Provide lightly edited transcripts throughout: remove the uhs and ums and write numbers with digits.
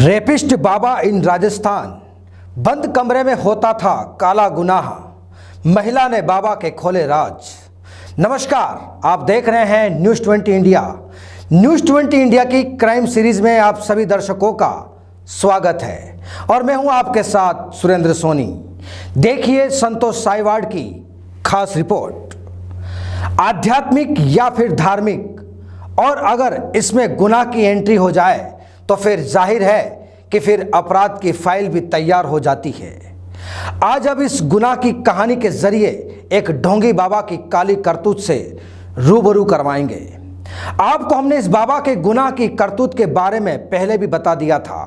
Rapist बाबा इन राजस्थान। बंद कमरे में होता था काला गुनाह, महिला ने बाबा के खोले राज। नमस्कार, आप देख रहे हैं न्यूज़ 20 इंडिया। न्यूज़ 20 इंडिया की क्राइम सीरीज में आप सभी दर्शकों का स्वागत है और मैं हूं आपके साथ सुरेंद्र सोनी। देखिए संतोष साइवाड़ की खास रिपोर्ट। आध्यात्मिक या फिर धार्मिक, और अगर इसमें गुनाह की एंट्री हो जाए तो फिर जाहिर है कि फिर अपराध की फाइल भी तैयार हो जाती है। आज अब इस गुनाह की कहानी के जरिए एक ढोंगी बाबा की काली करतूत से रूबरू करवाएंगे। आपको हमने इस बाबा के गुनाह की करतूत के बारे में पहले भी बता दिया था,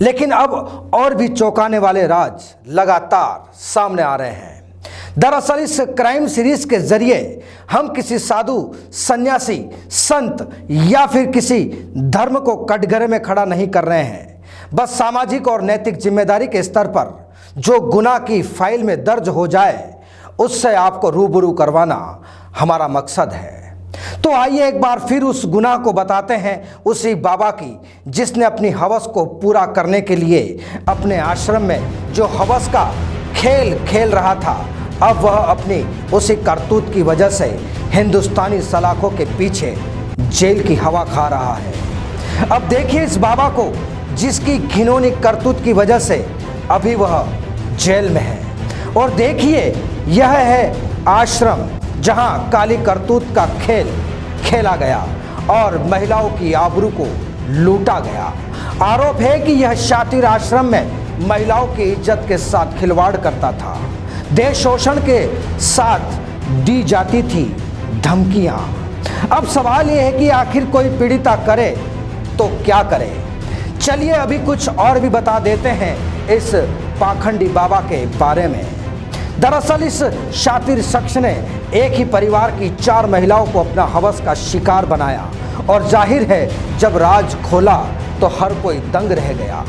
लेकिन अब और भी चौंकाने वाले राज लगातार सामने आ रहे हैं। दरअसल इस क्राइम सीरीज के जरिए हम किसी साधु, सन्यासी, संत या फिर किसी धर्म को कटघरे में खड़ा नहीं कर रहे हैं। बस सामाजिक और नैतिक जिम्मेदारी के स्तर पर जो गुनाह की फाइल में दर्ज हो जाए उससे आपको रूबरू करवाना हमारा मकसद है। तो आइए एक बार फिर उस गुनाह को बताते हैं उसी बाबा की, जिसने अपनी हवस को पूरा करने के लिए अपने आश्रम में जो हवस का खेल खेल रहा था, अब वह अपनी उसी करतूत की वजह से हिंदुस्तानी सलाखों के पीछे जेल की हवा खा रहा है। अब देखिए इस बाबा को, जिसकी घिनौनी करतूत की वजह से अभी वह जेल में है। और देखिए यह है आश्रम जहां काली करतूत का खेल खेला गया और महिलाओं की आबरू को लूटा गया। आरोप है कि यह शातिर आश्रम में महिलाओं की इज्जत के साथ खिलवाड़ करता था। देश शोषण के साथ दी जाती थी धमकियां। अब सवाल यह है कि आखिर कोई पीड़िता करे तो क्या करे। चलिए अभी कुछ और भी बता देते हैं इस पाखंडी बाबा के बारे में। दरअसल इस शातिर शख्स ने एक ही परिवार की 4 महिलाओं को अपना हवस का शिकार बनाया और जाहिर है जब राज खोला तो हर कोई दंग रह गया।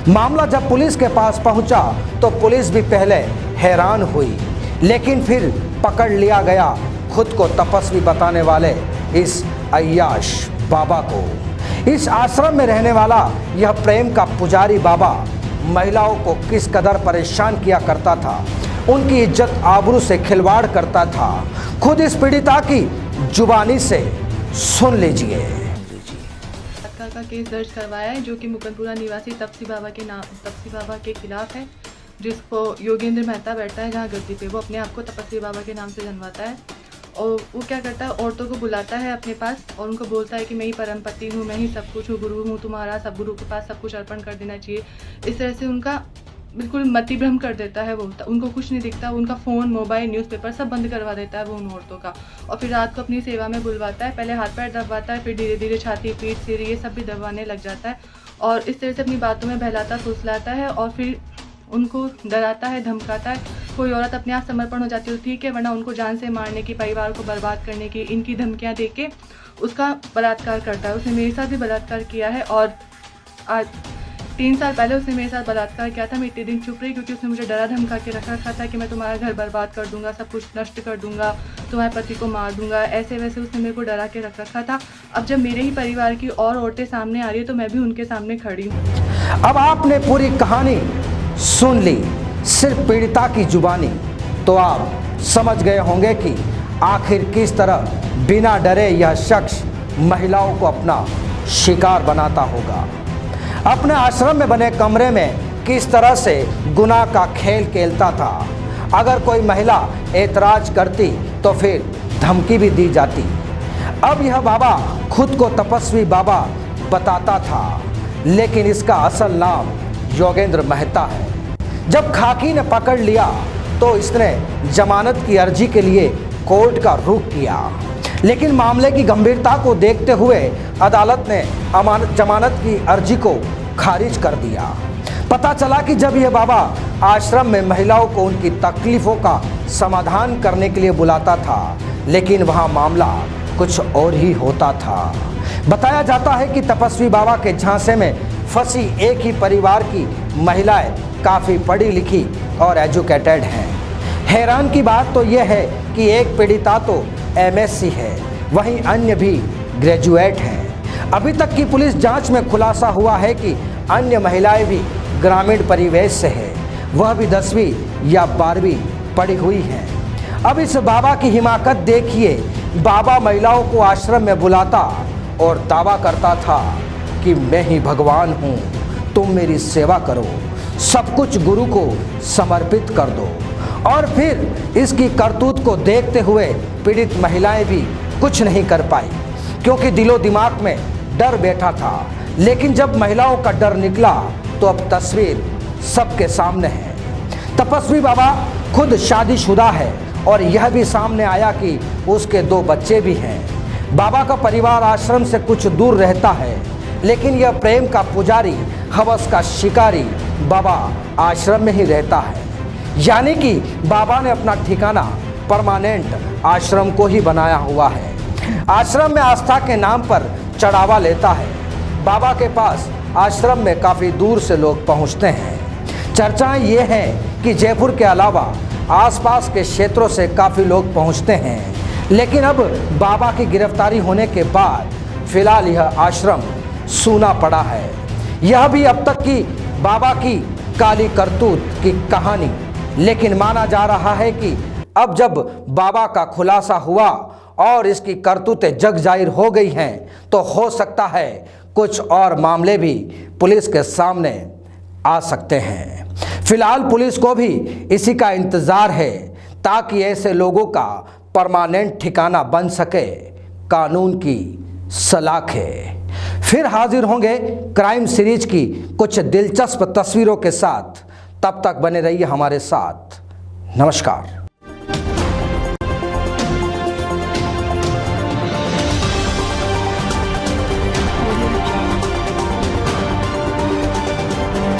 मामला जब पुलिस के पास पहुंचा तो पुलिस भी पहले हैरान हुई, लेकिन फिर पकड़ लिया गया खुद को तपस्वी बताने वाले इस अय्याश बाबा को। इस आश्रम में रहने वाला यह प्रेम का पुजारी बाबा महिलाओं को किस कदर परेशान किया करता था, उनकी इज्जत आबरू से खिलवाड़ करता था, खुद इस पीड़िता की जुबानी से सुन लीजिए। का केस दर्ज करवाया है जो कि मुकंदपुरा निवासी तपसी बाबा के खिलाफ है, जिसको योगेंद्र मेहता बैठता है जहाँ गद्दी पे। वो अपने आप को तपस्वी बाबा के नाम से जनवाता है और वो क्या करता है, औरतों को बुलाता है अपने पास और उनको बोलता है कि मैं ही परम पति हूँ, मैं ही सब कुछ हूँ, गुरु हूँ तुम्हारा, सब गुरु के पास सब कुछ अर्पण कर देना चाहिए। इस तरह से उनका बिल्कुल मति भ्रम कर देता है। वो उनको कुछ नहीं दिखता, उनका फ़ोन, मोबाइल, न्यूज़पेपर सब बंद करवा देता है वो उन औरतों का। और फिर रात को अपनी सेवा में बुलवाता है। पहले हाथ पैर दबाता है, फिर धीरे धीरे छाती, पीठ, सिर ये सब भी दबाने लग जाता है और इस तरह से अपनी बातों में बहलाता फुसलाता है और फिर उनको डराता है, धमकाता है। कोई औरत अपने आप समर्पण हो जाती है तो ठीक है, वरना उनको जान से मारने की, परिवार को बर्बाद करने की इनकी धमकियाँ दे के उसका बलात्कार करता है। उसने मेरे साथ भी बलात्कार किया है और आज 3 साल पहले उसने मेरे साथ बलात्कार किया था। मैं इतने दिन चुप रही क्योंकि उसने मुझे डरा धमका के रखा था कि मैं तुम्हारा घर बर्बाद कर दूंगा, सब कुछ नष्ट कर दूंगा, तुम्हारे पति को मार दूंगा, ऐसे वैसे उसने मेरे को डरा के रखा था। अब जब मेरे ही परिवार की और औरतें सामने आ रही है तो मैं भी उनके सामने खड़ी हूँ। अब आपने पूरी कहानी सुन ली, सिर्फ पीड़िता की जुबानी, तो आप समझ गए होंगे कि आखिर किस तरह बिना डरे यह शख्स महिलाओं को अपना शिकार बनाता होगा। अपने आश्रम में बने कमरे में किस तरह से गुनाह का खेल खेलता था। अगर कोई महिला ऐतराज करती तो फिर धमकी भी दी जाती। अब यह बाबा खुद को तपस्वी बाबा बताता था, लेकिन इसका असल नाम योगेंद्र मेहता है। जब खाकी ने पकड़ लिया तो इसने जमानत की अर्जी के लिए कोर्ट का रुख किया, लेकिन मामले की गंभीरता को देखते हुए अदालत ने जमानत की अर्जी को खारिज कर दिया। पता चला कि जब यह बाबा आश्रम में महिलाओं को उनकी तकलीफ़ों का समाधान करने के लिए बुलाता था, लेकिन वहाँ मामला कुछ और ही होता था। बताया जाता है कि तपस्वी बाबा के झांसे में फंसी एक ही परिवार की महिलाएं काफ़ी पढ़ी लिखी और एजुकेटेड हैं। हैरान की बात तो यह है कि एक पीड़िता तो MSc है, वहीं अन्य भी ग्रेजुएट हैं। अभी तक की पुलिस जांच में खुलासा हुआ है कि अन्य महिलाएं भी ग्रामीण परिवेश से है, वह भी 10वीं या 12वीं पढ़ी हुई हैं। अब इस बाबा की हिमाकत देखिए। बाबा महिलाओं को आश्रम में बुलाता और दावा करता था कि मैं ही भगवान हूँ, तुम मेरी सेवा करो, सब कुछ गुरु को समर्पित कर दो। और फिर इसकी करतूत को देखते हुए पीड़ित महिलाएं भी कुछ नहीं कर पाई, क्योंकि दिलो दिमाग में डर बैठा था। लेकिन जब महिलाओं का डर निकला तो अब तस्वीर सबके सामने है। तपस्वी बाबा खुद शादीशुदा है और यह भी सामने आया कि उसके 2 बच्चे भी हैं। बाबा का परिवार आश्रम से कुछ दूर रहता है, लेकिन यह प्रेम का पुजारी, हवस का शिकारी बाबा आश्रम में ही रहता है। यानी कि बाबा ने अपना ठिकाना परमानेंट आश्रम को ही बनाया हुआ है। आश्रम में आस्था के नाम पर चढ़ावा लेता है। बाबा के पास आश्रम में काफ़ी दूर से लोग पहुंचते हैं। चर्चाएं ये हैं कि जयपुर के अलावा आसपास के क्षेत्रों से काफ़ी लोग पहुंचते हैं। लेकिन अब बाबा की गिरफ्तारी होने के बाद फिलहाल यह आश्रम सूना पड़ा है। यह भी अब तक की बाबा की काली करतूत की कहानी। लेकिन माना जा रहा है कि अब जब बाबा का खुलासा हुआ और इसकी करतूतें जग जाहिर हो गई हैं, तो हो सकता है कुछ और मामले भी पुलिस के सामने आ सकते हैं। फिलहाल पुलिस को भी इसी का इंतज़ार है, ताकि ऐसे लोगों का परमानेंट ठिकाना बन सके कानून की सलाखें। फिर हाजिर होंगे क्राइम सीरीज की कुछ दिलचस्प तस्वीरों के साथ। तब तक बने रहिए हमारे साथ। नमस्कार।